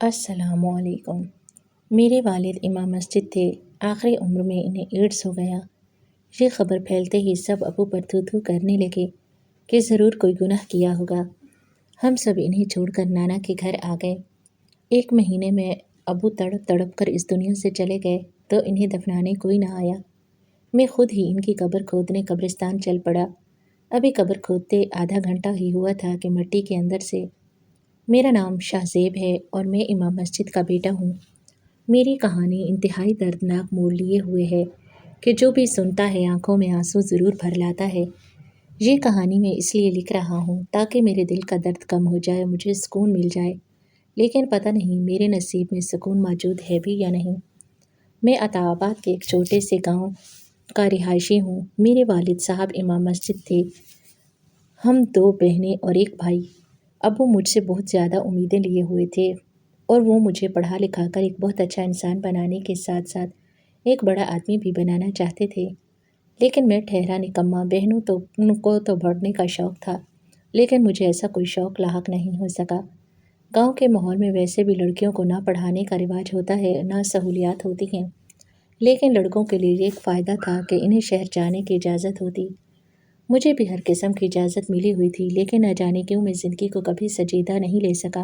السلام علیکم۔ میرے والد امام مسجد تھے، آخری عمر میں انہیں ایڈز ہو گیا۔ یہ خبر پھیلتے ہی سب ابو پر تھو تھو کرنے لگے کہ ضرور کوئی گناہ کیا ہوگا۔ ہم سب انہیں چھوڑ کر نانا کے گھر آ گئے۔ 1 مہینے میں ابو تڑپ تڑپ کر اس دنیا سے چلے گئے تو انہیں دفنانے کوئی نہ آیا۔ میں خود ہی ان کی قبر کھودنے قبرستان چل پڑا۔ ابھی قبر کھودتے آدھا گھنٹہ ہی ہوا تھا کہ مٹی کے اندر سے میرا نام شاہ زیب ہے اور میں امام مسجد کا بیٹا ہوں۔ میری کہانی انتہائی دردناک موڑ لیے ہوئے ہے کہ جو بھی سنتا ہے آنکھوں میں آنسو ضرور بھر لاتا ہے۔ یہ کہانی میں اس لیے لکھ رہا ہوں تاکہ میرے دل کا درد کم ہو جائے، مجھے سکون مل جائے، لیکن پتہ نہیں میرے نصیب میں سکون موجود ہے بھی یا نہیں۔ میں عطا آباد کے ایک چھوٹے سے گاؤں کا رہائشی ہوں۔ میرے والد صاحب امام مسجد تھے، ہم 2 بہنیں اور 1 بھائی۔ ابو مجھ سے بہت زیادہ امیدیں لیے ہوئے تھے اور وہ مجھے پڑھا لکھا کر ایک بہت اچھا انسان بنانے کے ساتھ ساتھ ایک بڑا آدمی بھی بنانا چاہتے تھے، لیکن میں ٹھہرا نکما۔ بہنوں کو تو پڑھنے کا شوق تھا، لیکن مجھے ایسا کوئی شوق لاحق نہیں ہو سکا۔ گاؤں کے ماحول میں ویسے بھی لڑکیوں کو نہ پڑھانے کا رواج ہوتا ہے، نہ سہولیات ہوتی ہیں، لیکن لڑکوں کے لیے ایک فائدہ تھا کہ انہیں شہر جانے کی اجازت ہوتی۔ مجھے بھی ہر قسم کی اجازت ملی ہوئی تھی، لیکن نہ جانے کیوں میں زندگی کو کبھی سنجیدہ نہیں لے سکا۔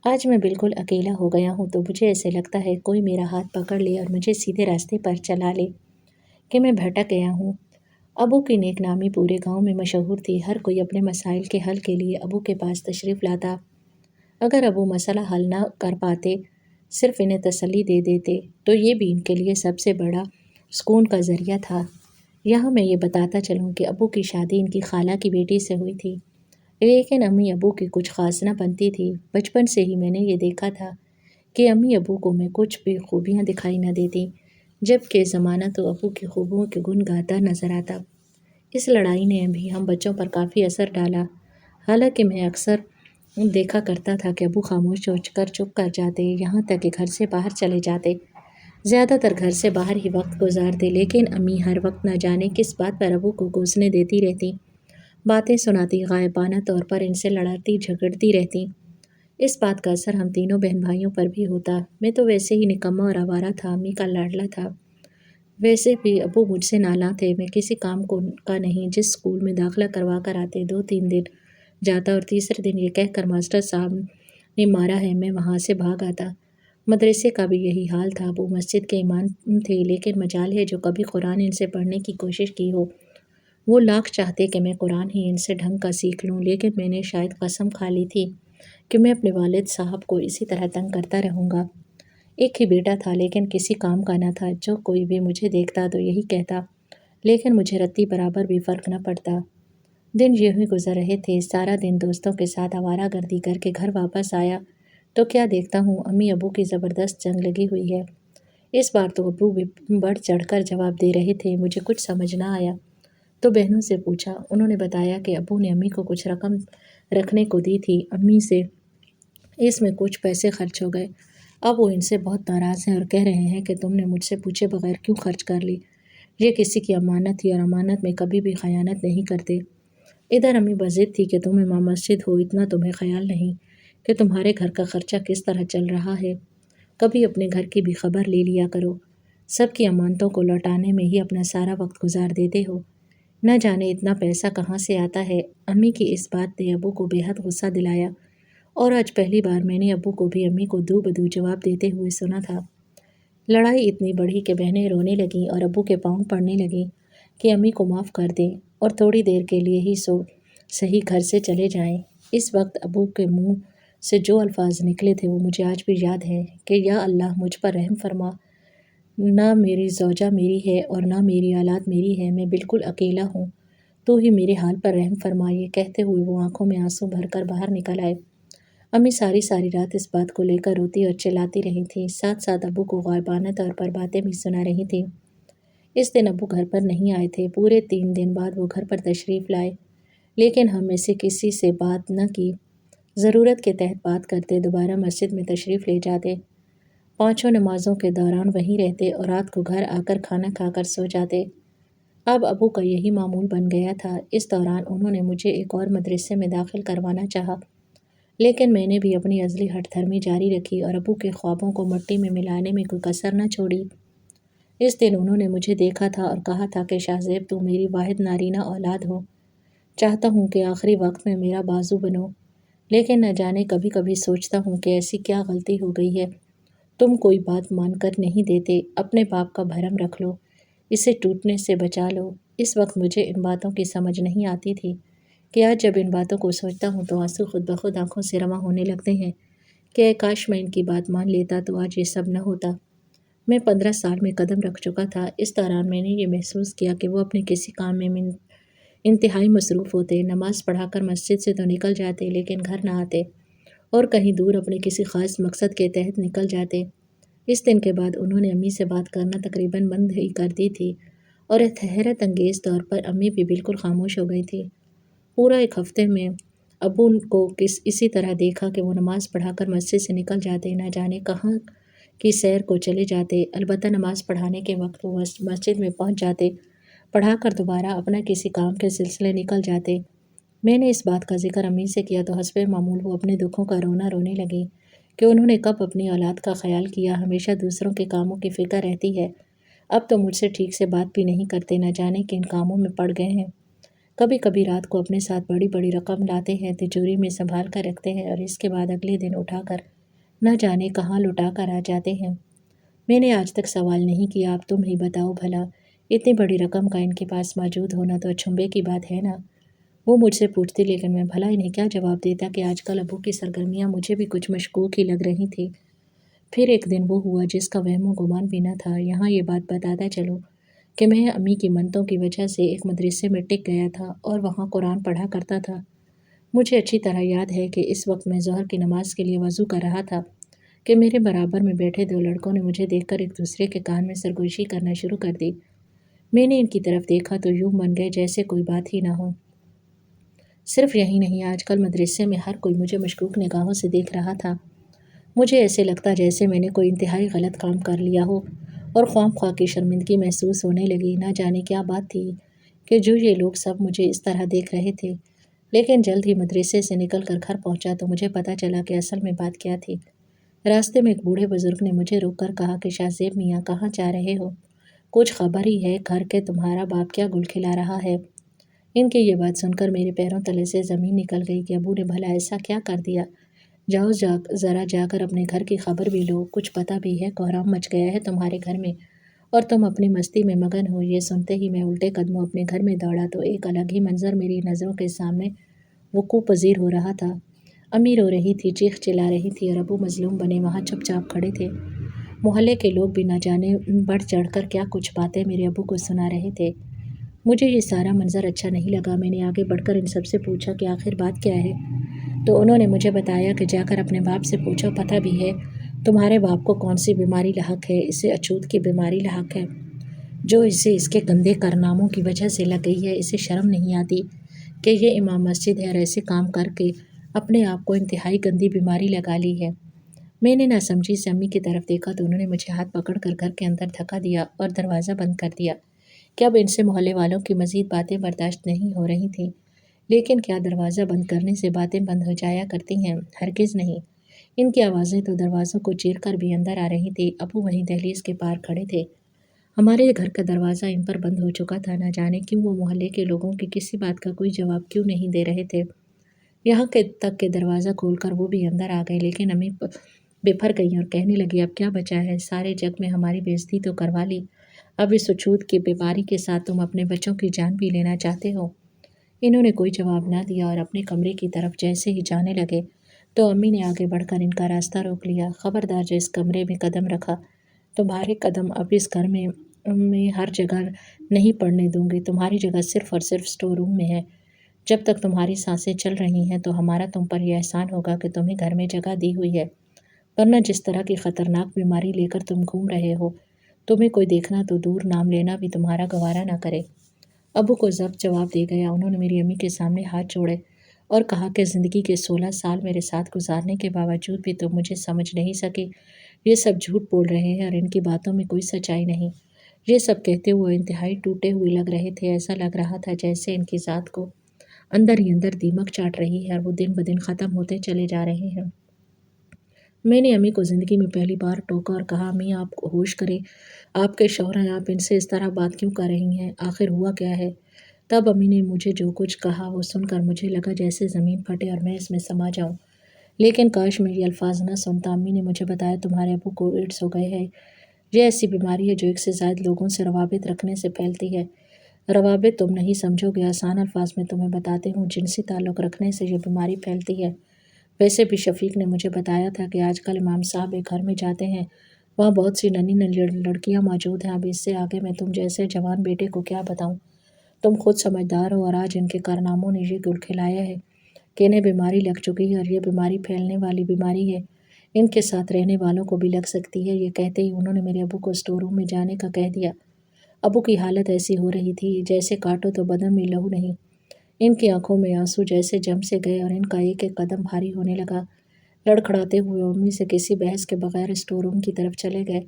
آج میں بالکل اکیلا ہو گیا ہوں تو مجھے ایسے لگتا ہے کوئی میرا ہاتھ پکڑ لے اور مجھے سیدھے راستے پر چلا لے کہ میں بھٹک گیا ہوں۔ ابو کی نیک نامی پورے گاؤں میں مشہور تھی، ہر کوئی اپنے مسائل کے حل کے لیے ابو کے پاس تشریف لاتا۔ اگر ابو مسئلہ حل نہ کر پاتے، صرف انہیں تسلی دے دیتے تو یہ بھی ان کے لیے سب سے بڑا سکون کا ذریعہ تھا۔ یہاں میں یہ بتاتا چلوں کہ ابو کی شادی ان کی خالہ کی بیٹی سے ہوئی تھی، لیکن امی ابو کی کچھ خاص نہ بنتی تھی۔ بچپن سے ہی میں نے یہ دیکھا تھا کہ امی ابو کو میں کچھ بھی خوبیاں دکھائی نہ دیتی، جبکہ زمانہ تو ابو کی خوبیوں کے گن گاتا نظر آتا۔ اس لڑائی نے بھی ہم بچوں پر کافی اثر ڈالا، حالانکہ میں اکثر دیکھا کرتا تھا کہ ابو خاموش ہو کر چپ کر جاتے، یہاں تک کہ گھر سے باہر چلے جاتے، زیادہ تر گھر سے باہر ہی وقت گزارتے، لیکن امی ہر وقت نہ جانے کس بات پر ابو کو کوسنے دیتی رہتی، باتیں سناتی، غائبانہ طور پر ان سے لڑتی جھگڑتی رہتی۔ اس بات کا اثر ہم تینوں بہن بھائیوں پر بھی ہوتا۔ میں تو ویسے ہی نکما اور آوارہ تھا، امی کا لاڈلا تھا۔ ویسے بھی ابو مجھ سے نالاں تھے، میں کسی کام کا نہیں، جس اسکول میں داخلہ کروا کر آتے 2-3 دن جاتا اور تیسرے دن یہ کہہ کر ماسٹر صاحب نے مارا ہے، میں وہاں سے بھاگ آتا۔ مدرسے کا بھی یہی حال تھا۔ ابو مسجد کے امام تھے، لیکن مجال ہے جو کبھی قرآن ان سے پڑھنے کی کوشش کی ہو، وہ لاکھ چاہتے کہ میں قرآن ہی ان سے ڈھنگ کا سیکھ لوں، لیکن میں نے شاید قسم کھا لی تھی کہ میں اپنے والد صاحب کو اسی طرح تنگ کرتا رہوں گا۔ ایک ہی بیٹا تھا، لیکن کسی کام کا نہ تھا، جو کوئی بھی مجھے دیکھتا تو یہی کہتا، لیکن مجھے رتی برابر بھی فرق نہ پڑتا۔ دن یوں ہی گزر رہے تھے، سارا دن دوستوں کے ساتھ آوارہ گردی کر کے گھر واپس آیا تو کیا دیکھتا ہوں امی ابو کی زبردست جنگ لگی ہوئی ہے۔ اس بار تو ابو بھی بڑھ چڑھ کر جواب دے رہے تھے، مجھے کچھ سمجھ نہ آیا تو بہنوں سے پوچھا، انہوں نے بتایا کہ ابو نے امی کو کچھ رقم رکھنے کو دی تھی، امی سے اس میں کچھ پیسے خرچ ہو گئے، اب وہ ان سے بہت ناراض ہیں اور کہہ رہے ہیں کہ تم نے مجھ سے پوچھے بغیر کیوں خرچ کر لی، یہ کسی کی امانت تھی اور امانت میں کبھی بھی خیانت نہیں کرتے۔ ادھر امی بضد تھی کہ تم امام مسجد ہو، اتنا تمہیں خیال نہیں کہ تمہارے گھر کا خرچہ کس طرح چل رہا ہے، کبھی اپنے گھر کی بھی خبر لے لیا کرو، سب کی امانتوں کو لوٹانے میں ہی اپنا سارا وقت گزار دیتے ہو، نہ جانے اتنا پیسہ کہاں سے آتا ہے۔ امی کی اس بات نے ابو کو بے حد غصہ دلایا اور آج پہلی بار میں نے ابو کو بھی امی کو دو بدو جواب دیتے ہوئے سنا تھا۔ لڑائی اتنی بڑھی کہ بہنیں رونے لگیں اور ابو کے پاؤں پڑنے لگیں کہ امی کو معاف کر دیں اور تھوڑی دیر کے لیے ہی صحیح گھر سے چلے جائیں۔ اس وقت ابو کے منہ سے جو الفاظ نکلے تھے وہ مجھے آج بھی یاد ہے کہ یا اللہ مجھ پر رحم فرما، نہ میری زوجہ میری ہے اور نہ میری اولاد میری ہے، میں بالکل اکیلا ہوں، تو ہی میرے حال پر رحم فرما۔ یہ کہتے ہوئے وہ آنکھوں میں آنسو بھر کر باہر نکل آئے۔ امی ساری رات اس بات کو لے کر روتی اور چلاتی رہی تھیں، ساتھ ساتھ ابو کو غائبانہ طور پر باتیں بھی سنا رہی تھیں۔ اس دن ابو گھر پر نہیں آئے تھے، پورے 3 دن بعد وہ گھر پر تشریف لائے، لیکن ہم میں سے کسی سے بات نہ کی۔ ضرورت کے تحت بات کرتے، دوبارہ مسجد میں تشریف لے جاتے، 5 نمازوں کے دوران وہیں رہتے اور رات کو گھر آ کر کھانا کھا کر سو جاتے۔ اب ابو کا یہی معمول بن گیا تھا۔ اس دوران انہوں نے مجھے ایک اور مدرسے میں داخل کروانا چاہا، لیکن میں نے بھی اپنی ازلی ہٹ دھرمی جاری رکھی اور ابو کے خوابوں کو مٹی میں ملانے میں کوئی کسر نہ چھوڑی۔ اس دن انہوں نے مجھے دیکھا تھا اور کہا تھا کہ شاہ زیب تو میری واحد نارینہ اولاد ہو، چاہتا ہوں کہ آخری وقت میں میرا بازو بنو، لیکن نہ جانے کبھی کبھی سوچتا ہوں کہ ایسی کیا غلطی ہو گئی ہے، تم کوئی بات مان کر نہیں دیتے، اپنے باپ کا بھرم رکھ لو، اسے ٹوٹنے سے بچا لو۔ اس وقت مجھے ان باتوں کی سمجھ نہیں آتی تھی کہ آج جب ان باتوں کو سوچتا ہوں تو آنسو خود بخود آنکھوں سے رواں ہونے لگتے ہیں کہ اے کاش میں ان کی بات مان لیتا تو آج یہ سب نہ ہوتا۔ میں 15 سال میں قدم رکھ چکا تھا۔ اس دوران میں نے یہ محسوس کیا کہ وہ اپنے کسی کام میں انتہائی مصروف ہوتے، نماز پڑھا کر مسجد سے تو نکل جاتے لیکن گھر نہ آتے اور کہیں دور اپنے کسی خاص مقصد کے تحت نکل جاتے۔ اس دن کے بعد انہوں نے امی سے بات کرنا تقریباً بند ہی کر دی تھی اور حیرت انگیز طور پر امی بھی بالکل خاموش ہو گئی تھی۔ پورا ایک ہفتے میں ابو کو اسی طرح دیکھا کہ وہ نماز پڑھا کر مسجد سے نکل جاتے، نہ جانے کہاں کی سیر کو چلے جاتے، البتہ نماز پڑھانے کے وقت وہ مسجد میں پہنچ جاتے، پڑھا کر دوبارہ اپنا کسی کام کے سلسلے نکل جاتے۔ میں نے اس بات کا ذکر امی سے کیا تو حسب معمول وہ اپنے دکھوں کا رونا رونے لگی کہ انہوں نے کب اپنی اولاد کا خیال کیا، ہمیشہ دوسروں کے کاموں کی فکر رہتی ہے، اب تو مجھ سے ٹھیک سے بات بھی نہیں کرتے، نہ جانے کن کاموں میں پڑ گئے ہیں۔ کبھی کبھی رات کو اپنے ساتھ بڑی بڑی رقم لاتے ہیں، تجوری میں سنبھال کر رکھتے ہیں اور اس کے بعد اگلے دن اٹھا کر نہ جانے کہاں لٹا کر آ جاتے ہیں۔ میں نے آج تک سوال نہیں کیا، اب تم ہی بتاؤ بھلا، اتنی بڑی رقم کا ان کے پاس موجود ہونا تو اچنبھے کی بات ہے نا؟ وہ مجھ سے پوچھتی لیکن میں بھلا انہیں کیا جواب دیتا کہ آج کل ابو کی سرگرمیاں مجھے بھی کچھ مشکوک ہی لگ رہی تھی۔ پھر ایک دن وہ ہوا جس کا وہم و گمان بھی نہ تھا۔ یہاں یہ بات بتاتا چلوں کہ میں امی کی منتوں کی وجہ سے ایک مدرسے میں ٹک گیا تھا اور وہاں قرآن پڑھا کرتا تھا۔ مجھے اچھی طرح یاد ہے کہ اس وقت میں ظہر کی نماز کے لیے وضو کر رہا تھا کہ میرے برابر میں بیٹھے 2 لڑکوں نے مجھے دیکھ کر ایک دوسرے کے کان میں سرگوشی کرنا شروع کر دی۔ میں نے ان کی طرف دیکھا تو یوں بن گئے جیسے کوئی بات ہی نہ ہو۔ صرف یہی نہیں، آج کل مدرسے میں ہر کوئی مجھے مشکوک نگاہوں سے دیکھ رہا تھا۔ مجھے ایسے لگتا جیسے میں نے کوئی انتہائی غلط کام کر لیا ہو اور خواہ خواہ کی شرمندگی محسوس ہونے لگی۔ نہ جانے کیا بات تھی کہ جو یہ لوگ سب مجھے اس طرح دیکھ رہے تھے، لیکن جلد ہی مدرسے سے نکل کر گھر پہنچا تو مجھے پتہ چلا کہ اصل میں بات کیا تھی۔ راستے میں ایک بوڑھے بزرگ نے مجھے روک کر کہا کہ شاہ زیب میاں کہاں جا رہے ہو؟ کچھ خبر ہی ہے گھر کے، تمہارا باپ کیا گل کھلا رہا ہے؟ ان کی یہ بات سن کر میرے پیروں تلے سے زمین نکل گئی کہ ابو نے بھلا ایسا کیا کر دیا؟ جاؤ ذرا جا کر اپنے گھر کی خبر بھی لو، کچھ پتہ بھی ہے کوحرام مچ گیا ہے تمہارے گھر میں اور تم اپنی مستی میں مگن ہو۔ یہ سنتے ہی میں الٹے قدموں اپنے گھر میں دوڑا تو ایک الگ ہی منظر میری نظروں کے سامنے وقوع پذیر ہو رہا تھا۔ امی رو رہی تھی، چیخ چلا رہی تھی اور ابو مظلوم بنے وہاں چپ چاپ کھڑے تھے۔ محلے کے لوگ بھی نہ جانے بڑھ چڑھ کر کیا کچھ باتیں میرے ابو کو سنا رہے تھے۔ مجھے یہ سارا منظر اچھا نہیں لگا۔ میں نے آگے بڑھ کر ان سب سے پوچھا کہ آخر بات کیا ہے، تو انہوں نے مجھے بتایا کہ جا کر اپنے باپ سے پوچھو، پتہ بھی ہے تمہارے باپ کو کون سی بیماری لاحق ہے۔ اسے اچھوت کی بیماری لاحق ہے جو اسے اس کے گندے کارناموں کی وجہ سے لگ گئی ہے۔ اسے شرم نہیں آتی کہ یہ امام مسجد ہے اور ایسے کام کر کے اپنے آپ کو انتہائی گندی بیماری لگا لی ہے۔ میں نے ناسمجھی سے امی کی طرف دیکھا تو انہوں نے مجھے ہاتھ پکڑ کر گھر کے اندر دھکا دیا اور دروازہ بند کر دیا کہ اب ان سے محلے والوں کی مزید باتیں برداشت نہیں ہو رہی تھیں۔ لیکن کیا دروازہ بند کرنے سے باتیں بند ہو جایا کرتی ہیں؟ ہرگز نہیں۔ ان کی آوازیں تو دروازوں کو چیر کر بھی اندر آ رہی تھی۔ ابو وہیں دہلیز کے پار کھڑے تھے۔ ہمارے گھر کا دروازہ ان پر بند ہو چکا تھا، نہ جانے کیوں وہ محلے کے لوگوں کی کسی بات کا کوئی جواب کیوں نہیں دے رہے تھے۔ یہاں تک کہ دروازہ کھول کر وہ بھی اندر آ گئے، لیکن امی بفر گئیں اور کہنے لگی اب کیا بچا ہے، سارے جگ میں ہماری بے عزتی تو کروا لی، اب اس اچھوت کی بیماری کے ساتھ تم اپنے بچوں کی جان بھی لینا چاہتے ہو؟ انہوں نے کوئی جواب نہ دیا اور اپنے کمرے کی طرف جیسے ہی جانے لگے تو امی نے آگے بڑھ کر ان کا راستہ روک لیا۔ خبردار جو اس کمرے میں قدم رکھا، تمہارے قدم اب اس گھر میں ہر جگہ نہیں پڑنے دوں گی، تمہاری جگہ صرف اور صرف اسٹور روم میں ہے۔ جب تک تمہاری سانسیں چل رہی ہیں تو ہمارا تم پر یہ احسان ہوگا کہ تمہیں گھر میں جگہ دی ہوئی ہے، ورنہ جس طرح کی خطرناک بیماری لے کر تم گھوم رہے ہو، تمہیں کوئی دیکھنا تو دور، نام لینا بھی تمہارا گوارا نہ کرے۔ ابو کو ضبط جواب دے گیا۔ انہوں نے میری امی کے سامنے ہاتھ جوڑے اور کہا کہ زندگی کے 16 سال میرے ساتھ گزارنے کے باوجود بھی تم مجھے سمجھ نہیں سکی۔ یہ سب جھوٹ بول رہے ہیں اور ان کی باتوں میں کوئی سچائی نہیں۔ یہ سب کہتے ہوئے انتہائی ٹوٹے ہوئے لگ رہے تھے، ایسا لگ رہا تھا جیسے ان کی ذات کو اندر ہی اندر دیمک چاٹ رہی ہے اور وہ دن بدن ختم ہوتے چلے جا رہے ہیں۔ میں نے امی کو زندگی میں پہلی بار ٹوکا اور کہا، امی آپ کو ہوش کرے، آپ کے شوہر ہیں، آپ ان سے اس طرح بات کیوں کر رہی ہیں؟ آخر ہوا کیا ہے؟ تب امی نے مجھے جو کچھ کہا وہ سن کر مجھے لگا جیسے زمین پھٹے اور میں اس میں سما جاؤں، لیکن کاش میں یہ الفاظ نہ سنتا۔ امی نے مجھے بتایا، تمہارے ابو کو ایڈز ہو گئے ہے۔ یہ ایسی بیماری ہے جو ایک سے زائد لوگوں سے روابط رکھنے سے پھیلتی ہے۔ روابط تم نہیں سمجھو گے، آسان الفاظ میں تمہیں بتاتی ہوں، جنسی تعلق رکھنے سے یہ بیماری پھیلتی ہے۔ ویسے بھی شفیق نے مجھے بتایا تھا کہ آج کل امام صاحب ایک گھر میں جاتے ہیں، وہاں بہت سی ننھی ننھی لڑکیاں موجود ہیں۔ اب اس سے آگے میں تم جیسے جوان بیٹے کو کیا بتاؤں؟ تم خود سمجھدار ہو، اور آج ان کے کارناموں نے یہ گل کھلایا ہے کہ انہیں بیماری لگ چکی ہے، اور یہ بیماری پھیلنے والی بیماری ہے، ان کے ساتھ رہنے والوں کو بھی لگ سکتی ہے۔ یہ کہتے ہی انہوں نے میرے ابو کو اسٹور روم میں جانے کا کہہ دیا۔ ابو کی حالت ایسی ہو رہی تھی جیسے کاٹو تو بدن میں لہو نہیں۔ ان کی آنکھوں میں آنسو جیسے جم سے گئے اور ان کا ایک ایک قدم بھاری ہونے لگا۔ لڑکھڑاتے ہوئے امی سے کسی بحث کے بغیر اسٹور روم کی طرف چلے گئے۔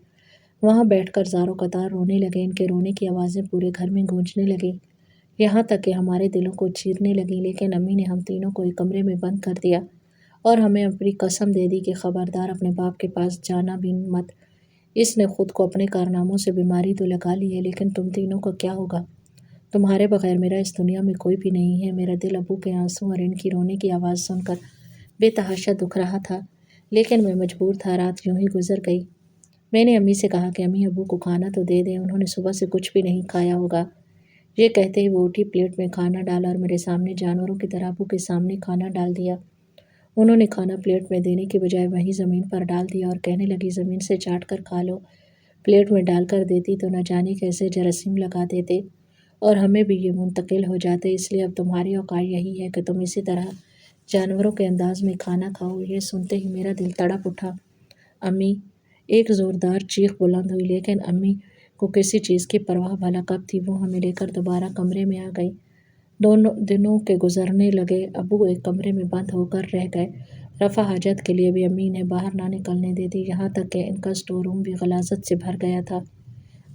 وہاں بیٹھ کر زاروں قطار رونے لگے۔ ان کے رونے کی آوازیں پورے گھر میں گونجنے لگیں، یہاں تک کہ ہمارے دلوں کو چیرنے لگیں۔ لیکن امی نے ہم تینوں کو ایک کمرے میں بند کر دیا اور ہمیں اپنی قسم دے دی کہ خبردار اپنے باپ کے پاس جانا بھی مت۔ اس نے خود کو اپنے کارناموں سے بیماری تو لگا لی ہے، لیکن تم تینوں کا کیا ہوگا؟ تمہارے بغیر میرا اس دنیا میں کوئی بھی نہیں ہے۔ میرا دل ابو کے آنسوں اور ان کی رونے کی آواز سن کر بے تحاشا دکھ رہا تھا، لیکن میں مجبور تھا۔ رات یوں ہی گزر گئی۔ میں نے امی سے کہا کہ امی ابو کو کھانا تو دے دیں، انہوں نے صبح سے کچھ بھی نہیں کھایا ہوگا۔ یہ کہتے ہی وہ اٹھی، پلیٹ میں کھانا ڈالا اور میرے سامنے جانوروں کی طرح ابو کے سامنے کھانا ڈال دیا۔ انہوں نے کھانا پلیٹ میں دینے کے بجائے وہیں زمین پر ڈال دیا اور کہنے لگی، زمین سے چاٹ کر کھا لو۔ پلیٹ میں ڈال کر دیتی تو نہ جانے کیسے جراثیم لگا دیتے اور ہمیں بھی یہ منتقل ہو جاتے، اس لیے اب تمہاری اوقات یہی ہے کہ تم اسی طرح جانوروں کے انداز میں کھانا کھاؤ۔ یہ سنتے ہی میرا دل تڑپ اٹھا۔ امی! ایک زوردار چیخ بلند ہوئی، لیکن امی کو کسی چیز کی پرواہ بھلا کب تھی۔ وہ ہمیں لے کر دوبارہ کمرے میں آ گئی۔ دونوں دنوں کے گزرنے لگے۔ ابو ایک کمرے میں بند ہو کر رہ گئے۔ رفع حاجت کے لیے بھی امی انہیں باہر نہ نکلنے دیتی، یہاں تک کہ ان کا اسٹور روم بھی غلاظت سے بھر گیا تھا۔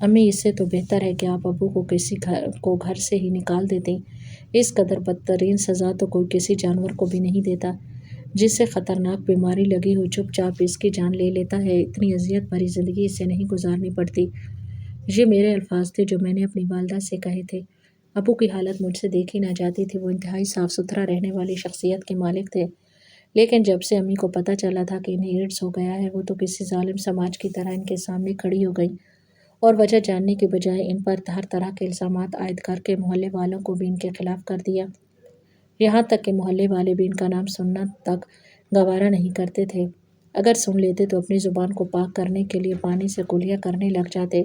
امی، اس سے تو بہتر ہے کہ آپ ابو کو کسی کو گھر سے ہی نکال دیتیں۔ اس قدر بدترین سزا تو کوئی کسی جانور کو بھی نہیں دیتا۔ جسے خطرناک بیماری لگی ہو چپ چاپ اس کی جان لے لیتا ہے۔ اتنی اذیت بھری زندگی اس سے نہیں گزارنی پڑتی۔ یہ میرے الفاظ تھے جو میں نے اپنی والدہ سے کہے تھے۔ ابو کی حالت مجھ سے دیکھی نہ جاتی تھی۔ وہ انتہائی صاف ستھرا رہنے والی شخصیت کے مالک تھے، لیکن جب سے امی کو پتہ چلا تھا کہ انہیں ایڈز ہو گیا ہے، وہ تو کسی ظالم سماج کی طرح ان کے سامنے کھڑی ہو گئی اور وجہ جاننے کے بجائے ان پر ہر طرح کے الزامات عائد کر کے محلے والوں کو بھی ان کے خلاف کر دیا۔ یہاں تک کہ محلے والے بھی ان کا نام سننا تک گوارا نہیں کرتے تھے۔ اگر سن لیتے تو اپنی زبان کو پاک کرنے کے لیے پانی سے کلیہ کرنے لگ جاتے،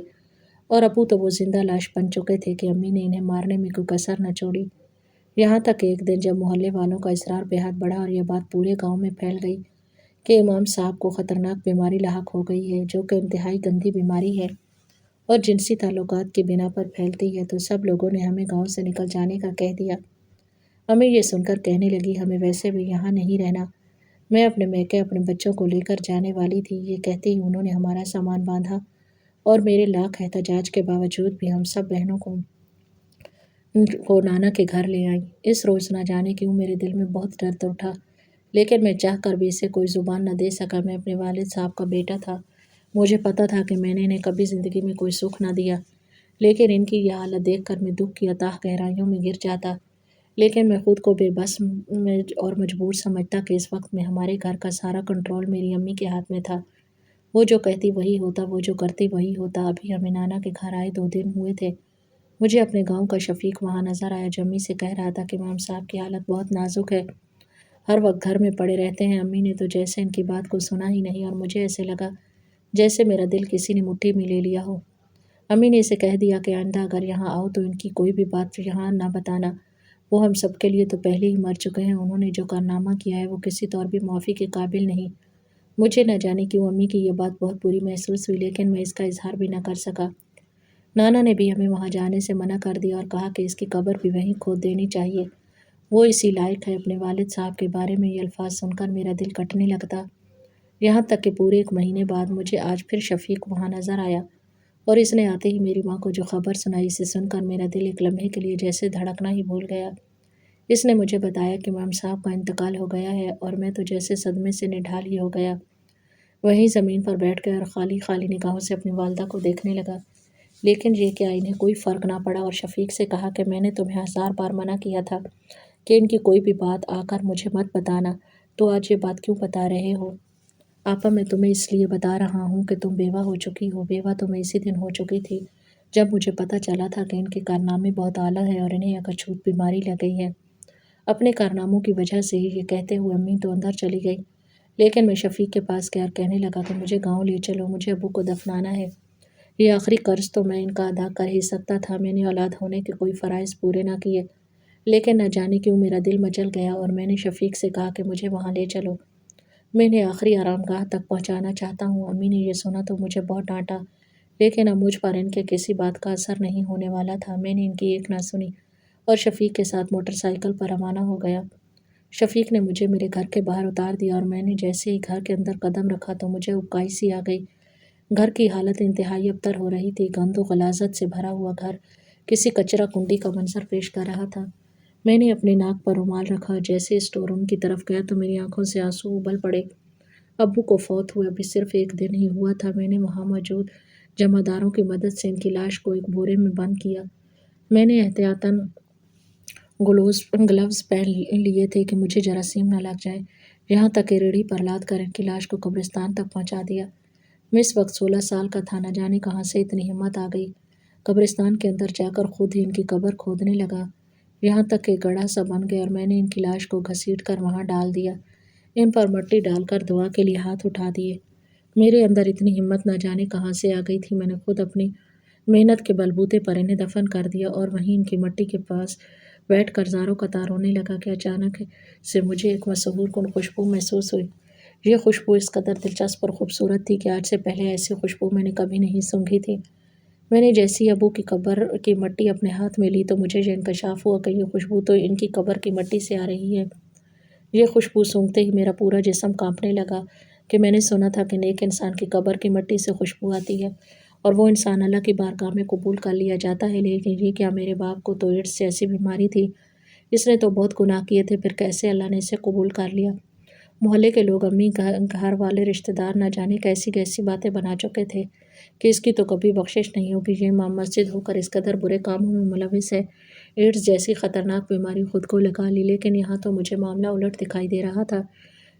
اور ابو تو وہ زندہ لاش بن چکے تھے کہ امی نے انہیں مارنے میں کوئی کسر نہ چھوڑی۔ یہاں تک کہ ایک دن جب محلے والوں کا اصرار بے حد بڑھا اور یہ بات پورے گاؤں میں پھیل گئی کہ امام صاحب کو خطرناک بیماری لاحق ہو گئی ہے، جو کہ انتہائی گندی بیماری ہے اور جنسی تعلقات کی بنا پر پھیلتی ہے، تو سب لوگوں نے ہمیں گاؤں سے نکل جانے کا کہہ دیا۔ امی یہ سن کر کہنے لگی، ہمیں ویسے بھی یہاں نہیں رہنا۔ میں اپنے میکے اپنے بچوں کو لے کر جانے والی تھی۔ یہ کہتے ہی انہوں نے ہمارا سامان باندھا اور میرے لاکھ احتجاج کے باوجود بھی ہم سب بہنوں کو نانا کے گھر لے آئیں۔ اس روز نہ جانے کیوں میرے دل میں بہت درد اٹھا، لیکن میں چاہ کر بھی اسے کوئی زبان نہ دے سکا۔ میں اپنے والد صاحب کا بیٹا تھا، مجھے پتہ تھا کہ میں نے انہیں کبھی زندگی میں کوئی سکھ نہ دیا، لیکن ان کی یہ حالت دیکھ کر میں دکھ کی اتاہ گہرائیوں میں گر جاتا۔ لیکن میں خود کو بے بس اور مجبور سمجھتا کہ اس وقت میں ہمارے گھر کا سارا کنٹرول میری امی کے ہاتھ میں تھا۔ وہ جو کہتی وہی ہوتا، وہ جو کرتی وہی ہوتا۔ ابھی ہمیں نانا کے گھر آئے 2 دن ہوئے تھے۔ مجھے اپنے گاؤں کا شفیق وہاں نظر آیا جو امی سے کہہ رہا تھا کہ امام صاحب کی حالت بہت نازک ہے، ہر وقت گھر میں پڑے رہتے ہیں۔ امی نے تو جیسے ان کی بات کو سنا ہی نہیں، اور مجھے ایسے لگا جیسے میرا دل کسی نے مٹھی میں لے لیا ہو۔ امی نے اسے کہہ دیا کہ آئندہ اگر یہاں آؤ تو ان کی کوئی بھی بات یہاں نہ بتانا، وہ ہم سب کے لیے تو پہلے ہی مر چکے ہیں۔ انہوں نے جو کارنامہ کیا ہے وہ کسی طور بھی معافی کے قابل نہیں۔ مجھے نہ جانے کیوں امی کی یہ بات بہت بری محسوس ہوئی، لیکن میں اس کا اظہار بھی نہ کر سکا۔ نانا نے بھی ہمیں وہاں جانے سے منع کر دیا اور کہا کہ اس کی قبر بھی وہیں کھود دینی چاہیے، وہ اسی لائق ہے۔ اپنے والد صاحب کے بارے میں یہ الفاظ سن کر میرا دل کٹنے لگتا، یہاں تک کہ پورے 1 مہینے بعد مجھے آج پھر شفیق وہاں نظر آیا، اور اس نے آتے ہی میری ماں کو جو خبر سنائی، اسے سن کر میرا دل ایک لمحے کے لیے جیسے دھڑکنا ہی بھول گیا۔ اس نے مجھے بتایا کہ امام صاحب کا انتقال ہو گیا ہے، اور میں تو جیسے صدمے سے نڈھال ہی ہو گیا، وہیں زمین پر بیٹھ گیا اور خالی خالی نگاہوں سے اپنی والدہ کو دیکھنے لگا۔ لیکن یہ کیا انہیں کوئی فرق نہ پڑا، اور شفیق سے کہا کہ میں نے تمہیں 1000 بار منع کیا تھا کہ ان کی کوئی بھی بات آ کر مجھے مت بتانا، تو آج یہ بات کیوں بتا رہے ہو؟ آپا میں تمہیں اس لیے بتا رہا ہوں کہ تم بیوہ ہو چکی ہو۔ بیوہ تو میں اسی دن ہو چکی تھی جب مجھے پتہ چلا تھا کہ ان کے کارنامے بہت اعلیٰ ہیں اور انہیں اکچھوت بیماری لگ گئی ہے۔ اپنے کارناموں کی وجہ سے ہی یہ کہتے ہوئے امی تو اندر چلی گئی، لیکن میں شفیق کے پاس گیا اور کہنے لگا کہ مجھے گاؤں لے چلو، مجھے ابو کو دفنانا ہے۔ یہ آخری قرض تو میں ان کا ادا کر ہی سکتا تھا، میں نے اولاد ہونے کے کوئی فرائض پورے نہ کیے، لیکن نہ جانے کیوں میرا دل مچل گیا اور میں نے شفیق سے کہا کہ مجھے وہاں لے چلو، میں انہیں آخری آرام گاہ تک پہنچانا چاہتا ہوں۔ امی نے یہ سنا تو مجھے بہت ڈانٹا، لیکن اب مجھ پر ان کے کسی بات کا اثر نہیں ہونے والا تھا۔ میں نے ان کی ایک نہ سنی اور شفیق کے ساتھ موٹر سائیکل پر روانہ ہو گیا۔ شفیق نے مجھے میرے گھر کے باہر اتار دیا اور میں نے جیسے ہی گھر کے اندر قدم رکھا تو مجھے اکائی سی آ گئی۔ گھر کی حالت انتہائی ابتر ہو رہی تھی، گند و غلاظت سے بھرا ہوا گھر کسی کچرا کنڈی کا منظر پیش کر رہا تھا۔ میں نے اپنے ناک پر رومال رکھا، جیسے اسٹور روم کی طرف گیا تو میری آنکھوں سے آنسو ابل پڑے۔ ابو کو فوت ہوئے ابھی صرف 1 دن ہی ہوا تھا۔ میں نے وہاں موجود جمعداروں کی مدد سے ان کی لاش کو ایک بورے میں بند کیا۔ میں نے احتیاطاً گلوز پہن لیے تھے کہ مجھے جراثیم نہ لگ جائیں، یہاں تک کہ ریڑھی پر لاد کر ان کی لاش کو قبرستان تک پہنچا دیا۔ میں اس وقت 16 سال کا تھا، نہ جانے کہاں سے اتنی ہمت آ گئی۔ قبرستان کے اندر جا کر خود ہی ان کی قبر کھودنے لگا، یہاں تک کہ گڑھا سا بن گیا اور میں نے ان کی لاش کو گھسیٹ کر وہاں ڈال دیا، ان پر مٹی ڈال کر دعا کے لیے ہاتھ اٹھا دیے۔ میرے اندر اتنی ہمت نہ جانے کہاں سے آ گئی تھی، میں نے خود اپنی محنت کے بلبوتے پر انہیں دفن کر دیا اور وہیں ان کی مٹی کے پاس بیٹھ کر زاروں قطار رونے لگا کہ اچانک سے مجھے ایک مسحور کن خوشبو محسوس ہوئی۔ یہ خوشبو اس قدر دلچسپ اور خوبصورت تھی کہ آج سے پہلے ایسی خوشبو میں نے کبھی نہیں سونگھی تھی۔ میں نے جیسے ہی ابو کی قبر کی مٹی اپنے ہاتھ میں لی تو مجھے یہ انکشاف ہوا کہ یہ خوشبو تو ان کی قبر کی مٹی سے آ رہی ہے۔ یہ خوشبو سونگھتے ہی میرا پورا جسم کانپنے لگا کہ میں نے سنا تھا کہ نیک انسان کی قبر کی مٹی سے خوشبو آتی ہے اور وہ انسان اللہ کی بارگاہ میں قبول کر لیا جاتا ہے، لیکن یہ کیا میرے باپ کو تو ایڈز جیسی بیماری تھی، اس نے تو بہت گناہ کیے تھے، پھر کیسے اللہ نے اسے قبول کر لیا؟ محلے کے لوگ، امی، گھر والے، رشتہ دار نہ جانے کیسی کیسی باتیں بنا چکے تھے کہ اس کی تو کبھی بخشش نہیں ہوگی، یہ امام مسجد ہو کر اس قدر برے کاموں میں ملوث ہے، ایڈز جیسی خطرناک بیماری خود کو لگا لی۔ لیکن یہاں تو مجھے معاملہ الٹ دکھائی دے رہا تھا۔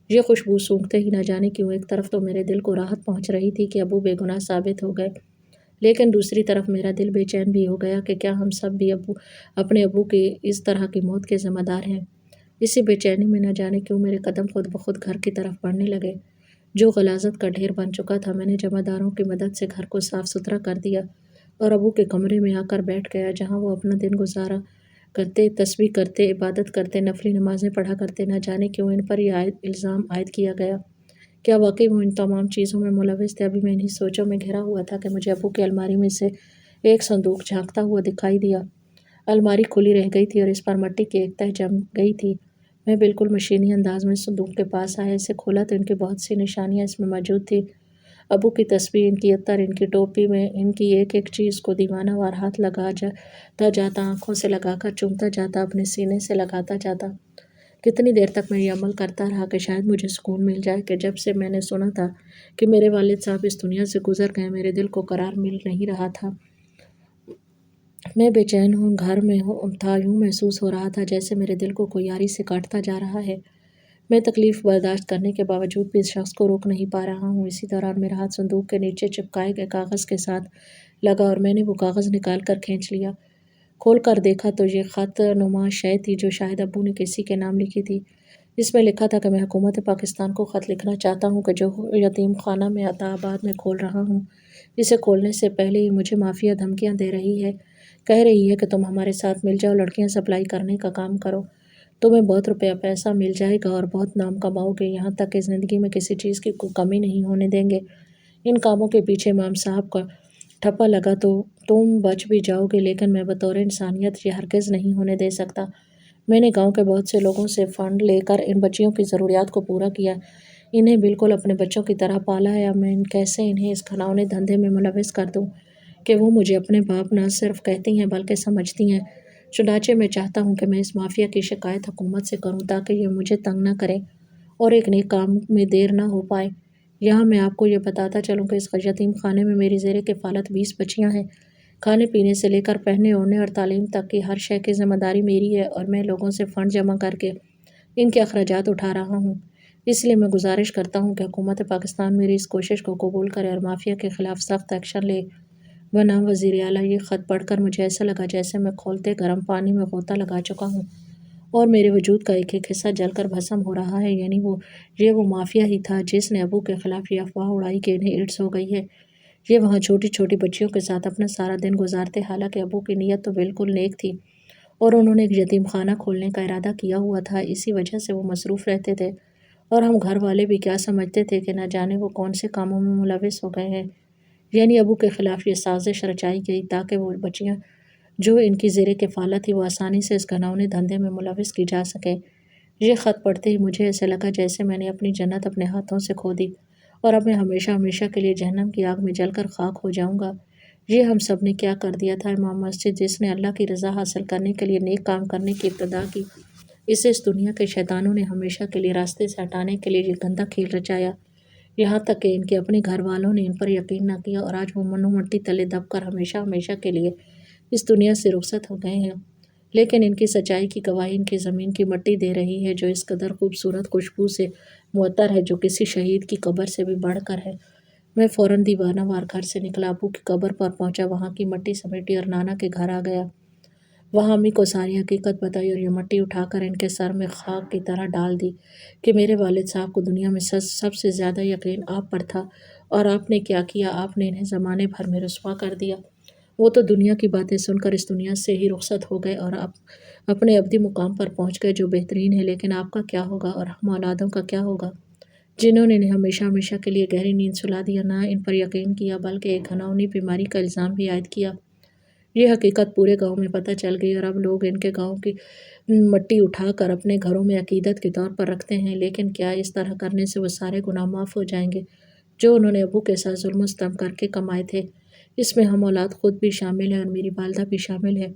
یہ خوشبو سونگھتے ہی نہ جانے کیوں ایک طرف تو میرے دل کو راحت پہنچ رہی تھی کہ ابو بے گناہ ثابت ہو گئے، لیکن دوسری طرف میرا دل بے چین بھی ہو گیا کہ کیا ہم سب بھی اپنے ابو کی اس طرح کی موت کے ذمہ دار ہیں؟ اسی بے چینی میں نہ جانے کیوں میرے قدم خود بخود گھر کی طرف بڑھنے لگے، جو غلاظت کا ڈھیر بن چکا تھا۔ میں نے جمعداروں کی مدد سے گھر کو صاف ستھرا کر دیا اور ابو کے کمرے میں آ کر بیٹھ گیا، جہاں وہ اپنا دن گزارا کرتے، تسبیح کرتے، عبادت کرتے، نفلی نمازیں پڑھا کرتے۔ نہ جانے کیوں ان پر یہ الزام عائد کیا گیا، کیا واقعی وہ ان تمام چیزوں میں ملوث تھے؟ ابھی میں انہی سوچوں میں گھرا ہوا تھا کہ مجھے ابو کی الماری میں سے ایک صندوق جھانکتا ہوا دکھائی دیا۔ الماری کھلی رہ گئی تھی اور اس پر مٹی کی ایک تہہ جم گئی تھی۔ میں بالکل مشینی انداز میں صندوق کے پاس آیا، اسے کھولا تو ان کی بہت سی نشانیاں اس میں موجود تھیں۔ ابو کی تسبیح، ان کی عطر، ان کی ٹوپی، میں ان کی ایک ایک چیز کو دیوانہ وار ہاتھ لگاتا جاتا، آنکھوں سے لگا کر چومتا جاتا، اپنے سینے سے لگاتا جاتا۔ کتنی دیر تک میں یہ عمل کرتا رہا کہ شاید مجھے سکون مل جائے کہ جب سے میں نے سنا تھا کہ میرے والد صاحب اس دنیا سے گزر گئے، میرے دل کو قرار مل نہیں رہا تھا۔ میں بے چین گھر میں تھا، یوں محسوس ہو رہا تھا جیسے میرے دل کو کوئی آری سے کاٹتا جا رہا ہے۔ میں تکلیف برداشت کرنے کے باوجود بھی اس شخص کو روک نہیں پا رہا ہوں۔ اسی دوران میرا ہاتھ صندوق کے نیچے چپکائے گئے کاغذ کے ساتھ لگا اور میں نے وہ کاغذ نکال کر کھینچ لیا۔ کھول کر دیکھا تو یہ خط نما شے تھی جو شاید ابو نے کسی کے نام لکھی تھی۔ اس میں لکھا تھا کہ میں حکومت پاکستان کو خط لکھنا چاہتا ہوں کہ جو یتیم خانہ میں عطا آباد میں کھول رہا ہوں، اسے کھولنے سے پہلے ہی مجھے مافیا دھمکیاں دے رہی ہے، کہہ رہی ہے کہ تم ہمارے ساتھ مل جاؤ، لڑکیاں سپلائی کرنے کا کام کرو، تمہیں بہت روپیہ پیسہ مل جائے گا اور بہت نام کماؤ گے، یہاں تک کہ زندگی میں کسی چیز کی کوئی کمی نہیں ہونے دیں گے۔ ان کاموں کے پیچھے امام صاحب کا ٹھپا لگا تو تم بچ بھی جاؤ گے، لیکن میں بطور انسانیت یہ ہرگز نہیں ہونے دے سکتا۔ میں نے گاؤں کے بہت سے لوگوں سے فنڈ لے کر ان بچیوں کی ضروریات کو پورا کیا، انہیں بالکل اپنے بچوں کی طرح پالا ہے، اب میں کیسے انہیں اس گھناؤنے دھندے میں ملوث کر دوں کہ وہ مجھے اپنے باپ نہ صرف کہتی ہیں بلکہ سمجھتی ہیں۔ چنانچہ میں چاہتا ہوں کہ میں اس مافیا کی شکایت حکومت سے کروں تاکہ یہ مجھے تنگ نہ کرے اور ایک نیک کام میں دیر نہ ہو پائے۔ یہاں میں آپ کو یہ بتاتا چلوں کہ اس یتیم خانے میں میری زیر کفالت 20 بچیاں ہیں۔ کھانے پینے سے لے کر پہننے اوڑھنے اور تعلیم تک کی ہر شے کی ذمہ داری میری ہے اور میں لوگوں سے فنڈ جمع کر کے ان کے اخراجات اٹھا رہا ہوں۔ اس لیے میں گزارش کرتا ہوں کہ حکومت پاکستان میری اس کوشش کو قبول کرے اور مافیا کے خلاف سخت ایکشن لے۔ بنام وزیر اعلیٰ، یہ خط پڑھ کر مجھے ایسا لگا جیسے میں کھولتے گرم پانی میں غوطہ لگا چکا ہوں اور میرے وجود کا ایک ایک حصہ جل کر بھسم ہو رہا ہے۔ یعنی یہ وہ مافیا ہی تھا جس نے ابو کے خلاف یہ افواہ اڑائی کہ انہیں ایڈز ہو گئی ہے۔ یہ وہاں چھوٹی چھوٹی بچیوں کے ساتھ اپنا سارا دن گزارتے، حالانکہ ابو کی نیت تو بالکل نیک تھی اور انہوں نے ایک یتیم خانہ کھولنے کا ارادہ کیا ہوا تھا۔ اسی وجہ سے وہ مصروف رہتے تھے اور ہم گھر والے بھی کیا سمجھتے تھے کہ نہ جانے وہ کون سے کاموں میں ملوث ہو گئے ہیں۔ یعنی ابو کے خلاف یہ سازش رچائی گئی تاکہ وہ بچیاں جو ان کی زیر کفالت تھی وہ آسانی سے اس گھناؤنے دھندے میں ملوث کی جا سکیں۔ یہ خط پڑھتے ہی مجھے ایسے لگا جیسے میں نے اپنی جنت اپنے ہاتھوں سے کھو دی اور اب میں ہمیشہ ہمیشہ کے لیے جہنم کی آگ میں جل کر خاک ہو جاؤں گا۔ یہ ہم سب نے کیا کر دیا تھا۔ امام مسجد جس نے اللہ کی رضا حاصل کرنے کے لیے نیک کام کرنے کی ابتدا کی، اسے اس دنیا کے شیطانوں نے ہمیشہ کے لیے راستے سے ہٹانے کے لیے یہ گندا کھیل رچایا، یہاں تک کہ ان کے اپنے گھر والوں نے ان پر یقین نہ کیا اور آج وہ منو مٹی تلے دب کر ہمیشہ ہمیشہ کے لیے اس دنیا سے رخصت ہو گئے ہیں۔ لیکن ان کی سچائی کی گواہی ان کی زمین کی مٹی دے رہی ہے جو اس قدر خوبصورت خوشبو سے معطر ہے، جو کسی شہید کی قبر سے بھی بڑھ کر ہے۔ میں فوراً دیوانہ وار گھر سے نکلا، ابو کی قبر پر پہنچا، وہاں کی مٹی سمیٹی اور نانا کے گھر آ گیا۔ وہاں امی کو ساری حقیقت بتائی اور یہ مٹی اٹھا کر ان کے سر میں خاک کی طرح ڈال دی کہ میرے والد صاحب کو دنیا میں سب سے زیادہ یقین آپ پر تھا اور آپ نے کیا کیا، آپ نے انہیں زمانے بھر میں رسوا کر دیا۔ وہ تو دنیا کی باتیں سن کر اس دنیا سے ہی رخصت ہو گئے اور اپنے ابدی مقام پر پہنچ گئے جو بہترین ہے، لیکن آپ کا کیا ہوگا اور ہم اولادوں کا کیا ہوگا جنہوں نے انہیں ہمیشہ ہمیشہ کے لیے گہری نیند سلا دیا، نہ ان پر یقین کیا بلکہ ایک گھناؤنی بیماری کا الزام بھی عائد کیا۔ یہ حقیقت پورے گاؤں میں پتہ چل گئی اور اب لوگ ان کے گاؤں کی مٹی اٹھا کر اپنے گھروں میں عقیدت کے طور پر رکھتے ہیں۔ لیکن کیا اس طرح کرنے سے وہ سارے گناہ معاف ہو جائیں گے جو انہوں نے ابو کے ساتھ ظلم و ستم کر کے کمائے تھے؟ اس میں ہم اولاد خود بھی شامل ہیں اور میری والدہ بھی شامل ہے۔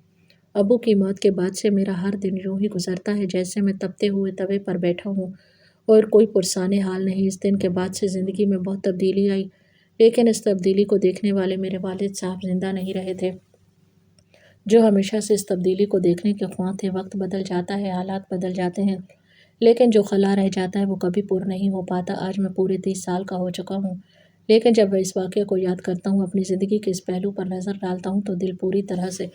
ابو کی موت کے بعد سے میرا ہر دن یوں ہی گزرتا ہے جیسے میں تپتے ہوئے توے پر بیٹھا ہوں اور کوئی پرسان حال نہیں۔ اس دن کے بعد سے زندگی میں بہت تبدیلی آئی، لیکن اس تبدیلی کو دیکھنے والے میرے والد صاحب زندہ نہیں رہے تھے جو ہمیشہ سے اس تبدیلی کو دیکھنے کے خواہاں تھے۔ وقت بدل جاتا ہے، حالات بدل جاتے ہیں، لیکن جو خلا رہ جاتا ہے وہ کبھی پر نہیں ہو پاتا۔ آج میں پورے 30 سال کا ہو چکا ہوں، لیکن جب میں اس واقعے کو یاد کرتا ہوں، اپنی زندگی کے اس پہلو پر نظر ڈالتا ہوں تو دل پوری طرح سے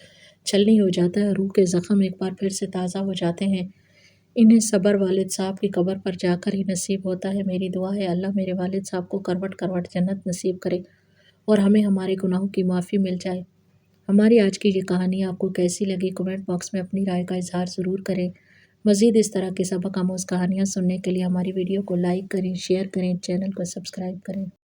چھلنی ہو جاتا ہے، روح کے زخم ایک بار پھر سے تازہ ہو جاتے ہیں۔ انہیں صبر والد صاحب کی قبر پر جا کر ہی نصیب ہوتا ہے۔ میری دعا ہے اللہ میرے والد صاحب کو کروٹ کروٹ جنت نصیب کرے اور ہمیں ہمارے گناہوں کی معافی مل جائے۔ ہماری آج کی یہ کہانی آپ کو کیسی لگی؟ کمنٹ باکس میں اپنی رائے کا اظہار ضرور کریں۔ مزید اس طرح کے سبق آموز کہانیاں سننے کے لیے ہماری ویڈیو کو لائک کریں، شیئر کریں، چینل کو سبسکرائب کریں۔